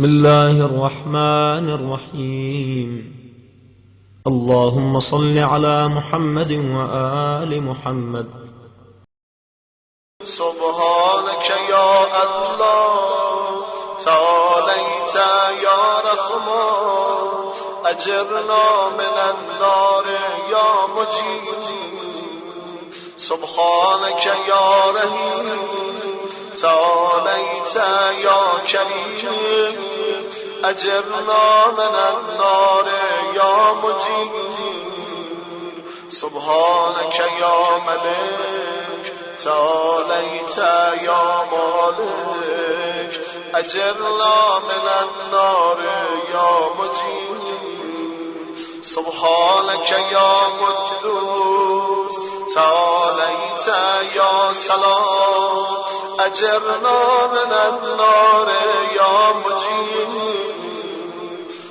بسم الله الرحمن الرحيم. اللهم صل على محمد وآل محمد. سبحانك يا الله تعاليت يا رحمن أجرنا من النار يا مجيب. سبحانك يا رحيم تعاليت يا كريم أجرنا من النار يا مجيب. سبحانك يا ملك تعاليت يا مالك أجرنا من النار يا مجيب. سبحانك يا قدوس تعاليت يا سلام أجرنا من النار يا مجيب.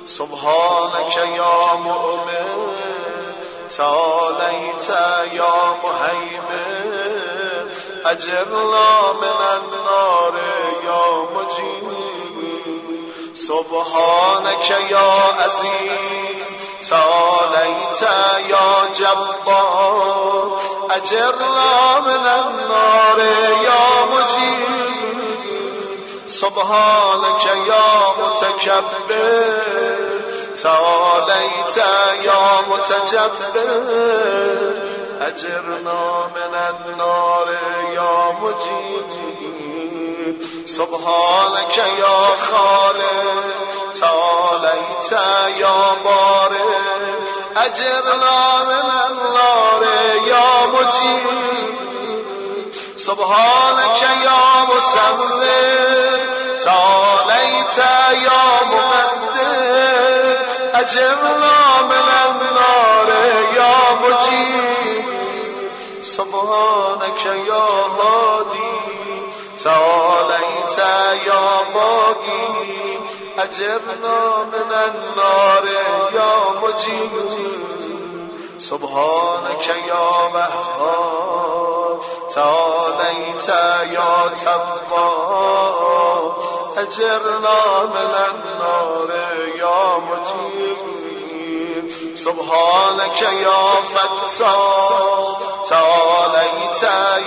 سبحانك يا مؤمن تعاليت يا مهيمن أجرنا من النار يا مجيب. سبحانك يا عزيز تعاليت يا جبار أجرنا من النار يا مجيب. سبحانك يا متكبر تعاليت يا متجبر أجرنا من النار يا مجيب. سبحانك يا خالق تعاليت يا بارئ أجرنا من النار يا مجيب. سبحانك يا مسمر تعاليت يا مقدر أجرنا من النار يا مجيب. سبحانك يا هادي تعاليت يا باقي أجرنا من النار يا مجيب. سبحانك يا وهاب تعاليت يا تواب أجرنا من النار يا مجيب. سبحانك يا فتاح تعاليت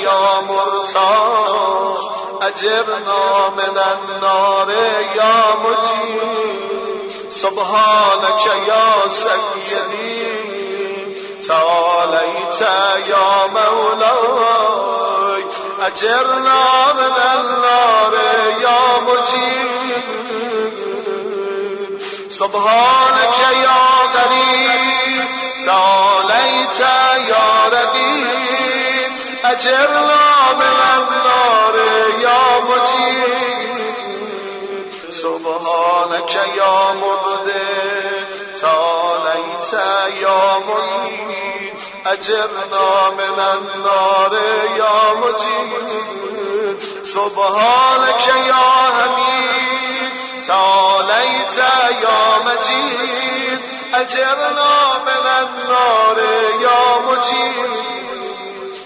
يا مرتاح أجرنا من النار يا مجيب. سبحانك يا سيدي تعاليت يا مولاي أجرنا من النار يا مجيب. سبحانك يا غريب تعاليت يا رقيب أجرنا من النار يا مجيب. سبحانك يا مبدع تعاليت يا معيد أجرنا من النار يا مجيب. سبحانك يا حميد تعاليت يا مجيد أجرنا من النار يا مجيب.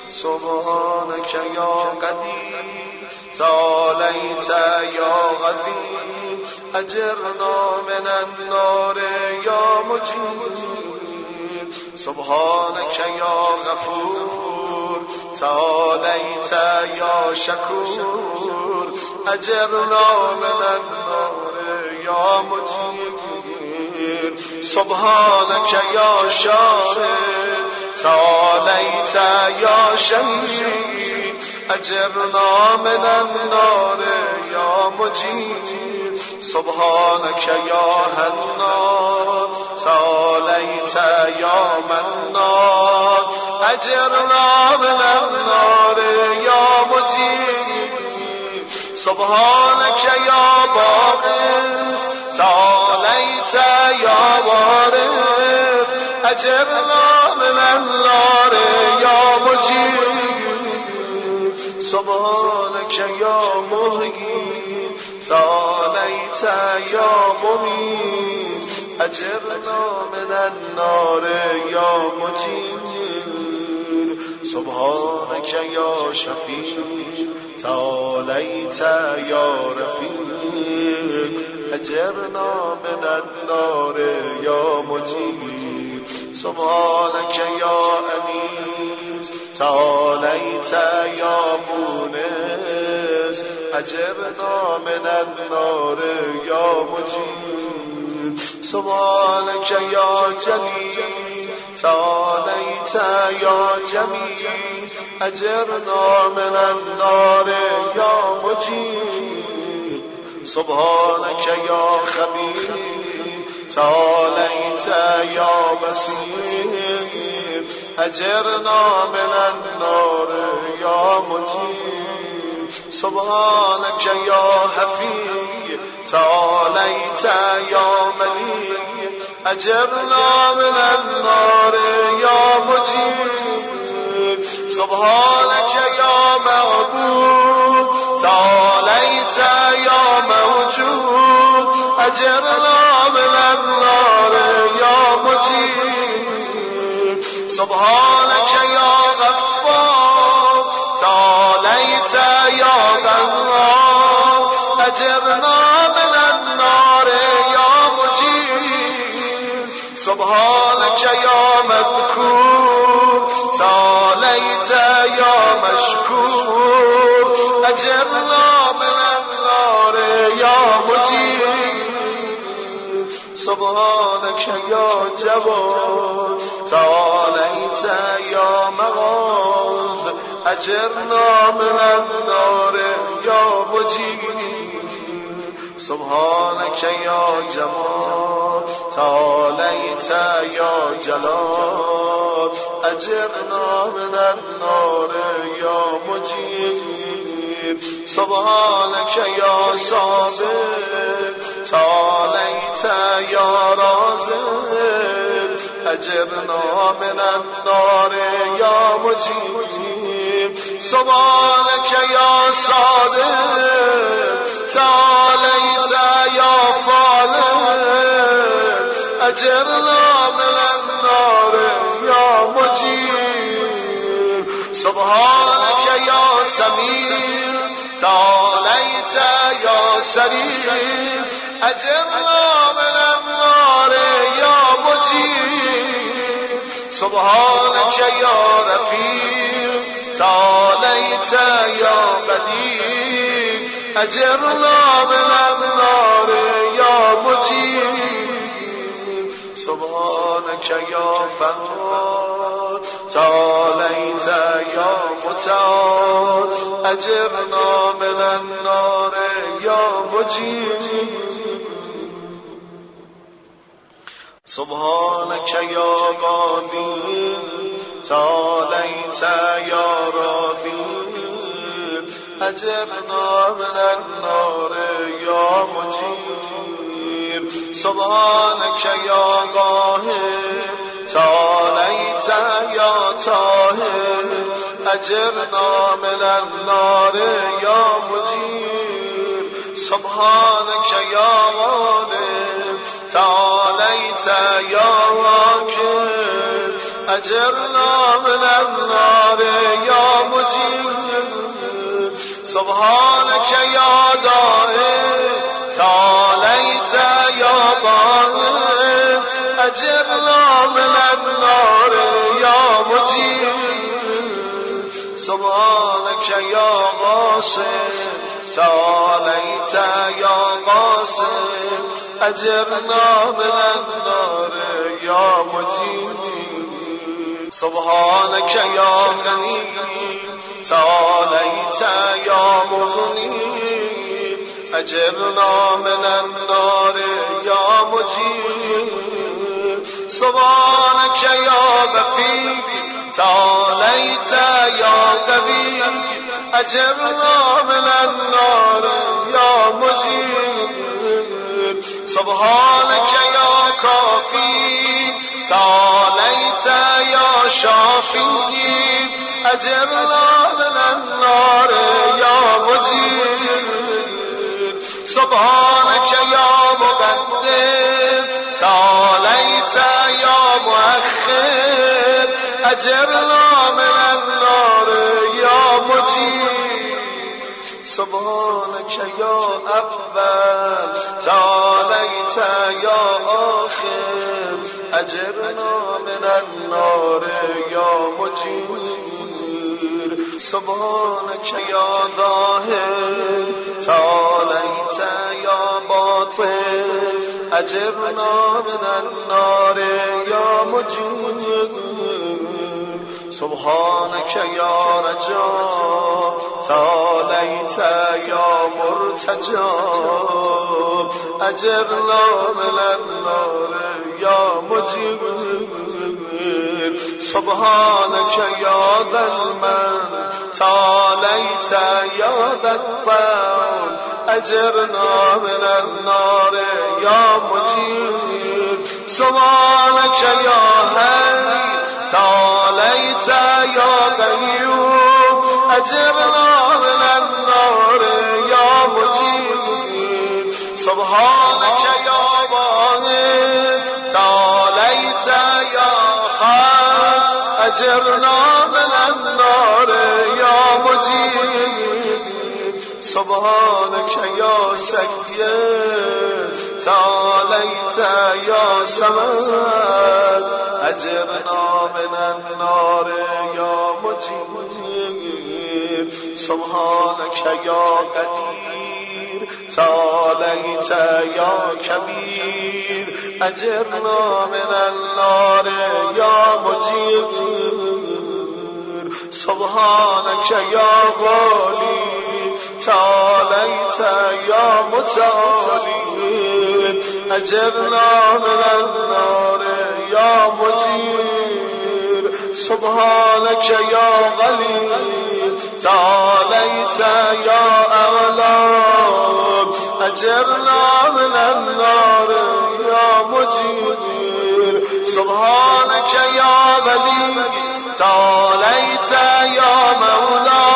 سبحانك يا قدير تعاليت يا غفير أجرنا من النار يا مجيب. سبحانك يا غفور تعاليت يا شكور أجرنا من النار يا مجيب. سبحانك يا شاهد تعاليت يا شهيد أجرنا من النار يا مجيب. سبحانك يا حنان تعاليت يا منان أجرنا من النار يا مجيب. سبحانك يا باقر تعاليت يا وارث أجرنا من النار يا مجيب. سبحانك يا محيي تعاليت يا مميت أجرنا من النار يا مجيب. سبحانك يا شفيع تعاليت يا رفيق أجرنا من النار يا مجيب سبحانك يا أنيس تعاليت يا مونس أجرنا من النار يا مجيب سبحانك يا جليل تعاليت يا جميل أجرنا من النار يا مجيب سبحانك يا خبير تعاليت يا بصير أجرنا من النار يا مجيب سبحانك يا حفيظ تعاليت يا مليك أجرنا من النار يا مجيب سبحانك يا معبود تعاليت يا موجود أجرنا من النار يا مجيب سبحانك يا غفار تعاليت يا غفار أجرنا من النار يا مجيب سبحانك يا مذكور تعاليت يا مشكور أجرنا من النار يا مجيب سبحانك يا جواد تعاليت يا مغاث أجرنا من النار يا مجيب سبحانك يا جمال تعاليت يا جلال أجرنا من النار يا مجيب سبحانك يا صابر تعاليت يا رازق أجرنا من النار يا مجيب سبحانك يا صادق تعاليت يا فالق أجرنا من النار يا مجيب سبحانك يا سميع تعاليت يا سريع أجرنا من النار يا مجيب سبحانك يا رفيق تعاليت يا بديع أجرنا من النار يا مجيب سبحانك يا فراد تعاليت يا متعال أجرنا من النار يا مجيب سبحانك يا قاضي تعاليت يا راضي أجرنا من النار يا مجيب سبحانك يا قاهر تعاليت يا طاهر أجرنا من النار يا مجيب سبحانك يا غالب تعاليت يا واكب أجرنا من النار يا مجيب سبحانك يا دائم تعاليت يا ضائم أجرنا من النار يا مجيب سبحانك يا غاصب تعاليت يا قاسم أجرنا من النار يا مجيب سبحانك يا غني تعاليت يا مغني أجرنا من النار يا مجيب سبحانك يا بفي تعاليت يا قوي أجرنا من النار يا مجيب سبحانك يا كافي تعاليت يا شافي أجرنا من النار يا مجيب سبحانك يا مقدم تعاليت يا مؤخر أجرنا من النار يا مجيب سبحانك يا أول تعاليت يا آخر أجرنا من النار يا مجير سبحانك يا ظاهر تعاليت يا باطن أجرنا من النار يا مجير سبحانك يا رجاء تعاليت يا مرتجى أجرنا من النار يا مجير سبحانك يا ذا المن تعاليت يا ذا الطول أجرنا من النار يا مجير سبحانك يا حي تعاليت يا قيوم أجرنا من النار يا مجير سبحانك يا واحد تعاليت يا خالق أجرنا من النار يا مجير سبحانك يا سيد تعاليت يا سمد أجرنا من النار يا مجير سبحانك يا قدير تعاليت يا كبير أجرنا من النار يا مجير سبحانك يا غالي تعاليت يا متعالي أجرنا من النار يا مجير سبحانك يا غلي تعاليت يا أغلب أجرنا من النار يا مجير سبحانك يا غلي تعاليت يا مولا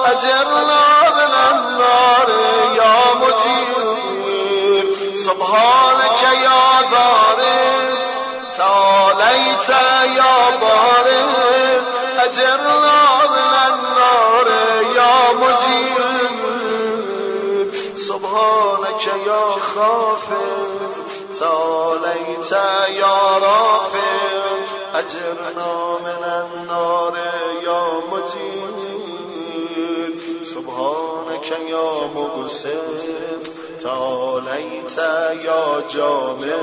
أجرنا من النار يا مجير سبحانك يا ضارب تعاليت يا ضارب أجرنا من النار يا مجير سبحانك يا خافض تعاليت يا رافع أجرنا من النار يا مجير سبحانك يا مقسم تعاليت يا جامع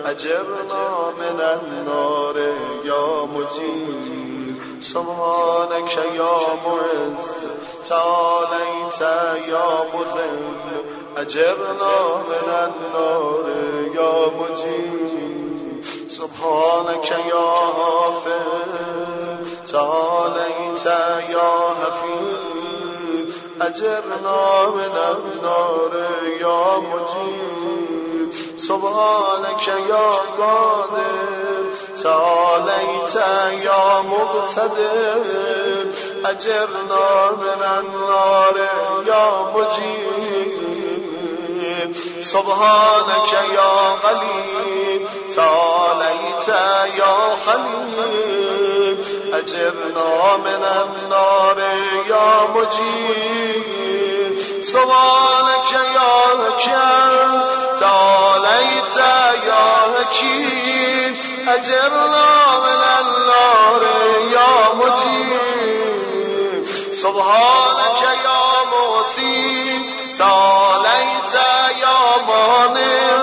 أجرنا من النار يا مجير سبحانك يا معز تعاليت يا مذل أجرنا من النار يا مجير سبحانك يا حافظ تعاليت يا حفيظ أجرنا من النار يا مجير سبحانك يا قادر تعاليت يا مقتدر أجرنا من النار يا مجير سبحانك يا غليل تعاليت يا خليل أجرنا من النار يا مجير سبحانك يا حكيم تعاليت يا حكيم أجرنا من النار يا مجير سبحانك يا موتي تعاليت يا مانع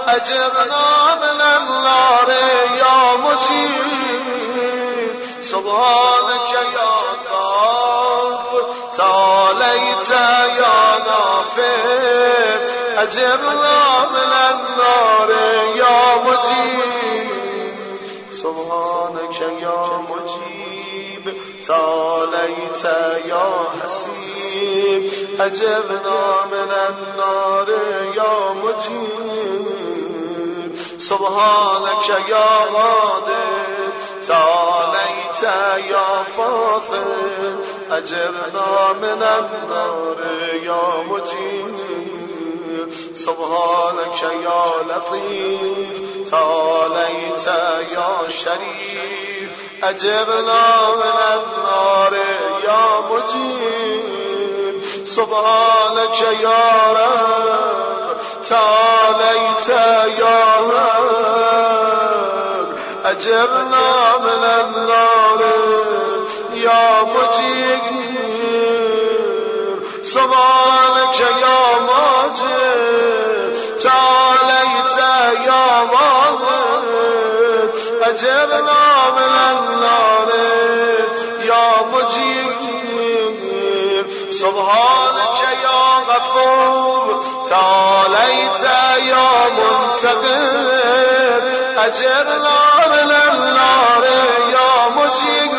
أجرنا من النار يا مجير سبحانك يا ذاب تعاليت يا نافع أجرنا من النار يا مجير سبحانك يا مجيب تعاليت يا حسيب أجرنا من النار يا مجيب سبحانك يا غادر تعاليت يا فاضل أجرنا من النار يا مجيب سبحانك يا لطيف تعاليت يا شريف أجرنا من النار يا مجيب سبحانك يا رب تعاليت يا رب أجرنا من النار يا مجير سبحانك يا ماجد تعاليت يا واحد أجرنا من النار يا مجير سبحانك يا غفور تعاليت يا منتقم أجرنا من النار يا مجير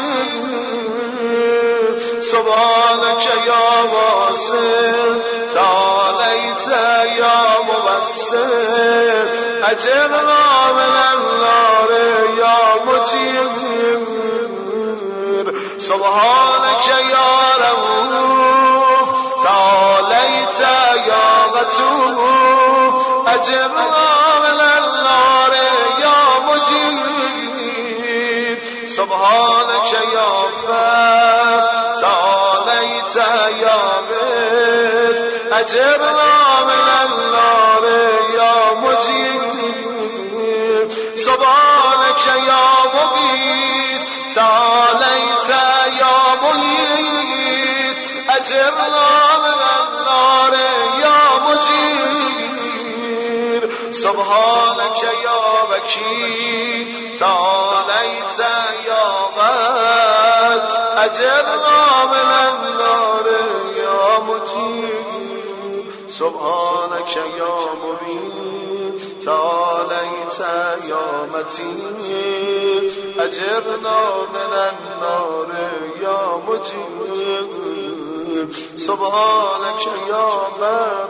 سبحانك يا واصل تعاليت يا مبصر أجرنا من النار يا مجير سبحانك يا رؤوف تعاليت يا غتوف أجرنا من النار يا مجير سبحانك يا فر تعاليت يا غيث أجرنا من النار يا مجير سبحانك يا مغيث تعاليت يا مغيث أجرنا من النار يا مجير سبحانك يا وكيل تعاليت يا غد أجرنا من النار يا مجير سبحانك يا مبين تعاليت يا متين أجرنا من النار يا مجير سبحانك يا بر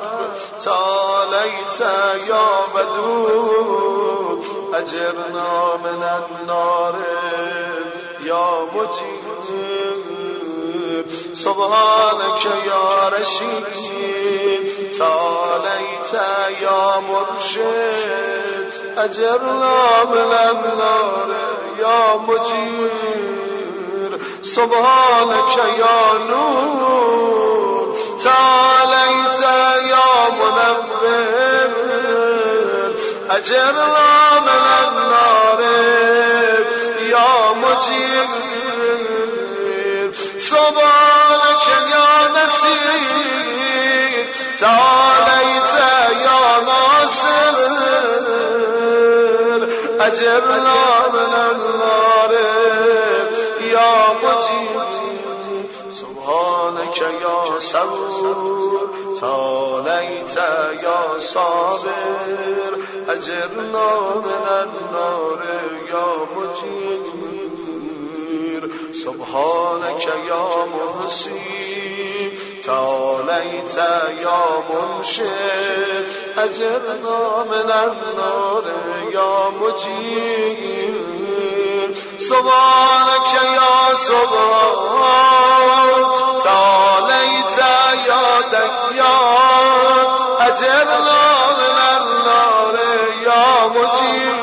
تعاليت يا بدود أجرنا من النار يا مجير سبحانك يا رشيد تعاليت يا مرشد أجرنا من النار يا مجير سبحانك يا نور تعاليت يا منور أجرنا من النار يا مجير سبحانك يا نسير تعاليت يا ناصر أجرنا من النار يا مجير سبحانك يا صبور تعاليت يا صابر أجرنا من النار يا مجير سبحانك يا محسن تعاليت يا منشد أجرنا من النار يا مجير سبحانك يا سبحان تعاليت يا ديان أجرنا من النار يا مجير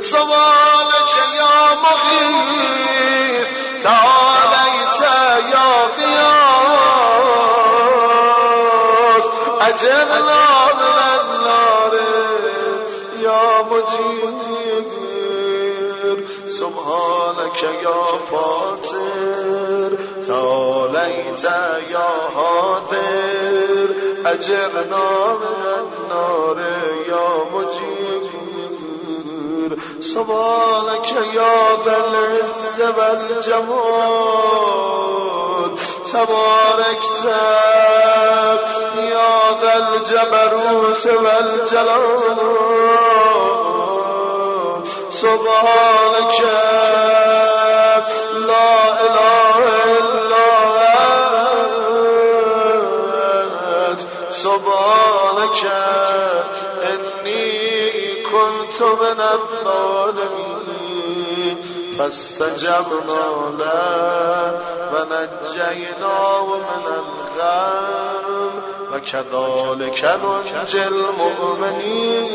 سبحانك يا مغيث تعاليت يا غياث أجرنا من النار يا مجير سبحانك يا فاطر تعاليت يا حاضر أجرنا من النار يا مجير سبحانك يا ذا العز والجمال تباركت يا ذا الجبروت والجلال سبحانك لا إله إلا أنت سبحانك إني كنت من الظالمين فاستجبنا له ونجيناه من الغم وكذلك ننجي المؤمنين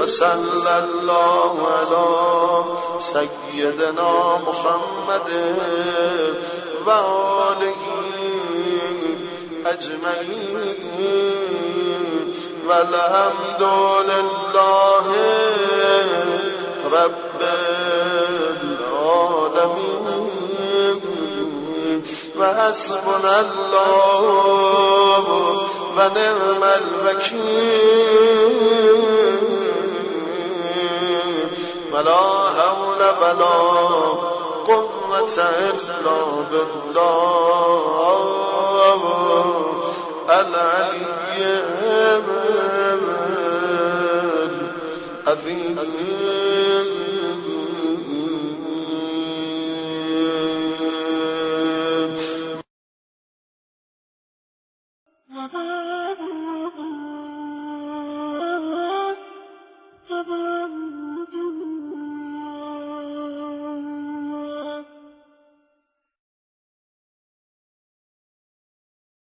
وصلى الله على سيدنا محمد وآله أجمعين والحمد لله رب العالمين وحسبنا الله ونعم الوكيل ولا حول ولا قوة إلا بالله العلي العظيم.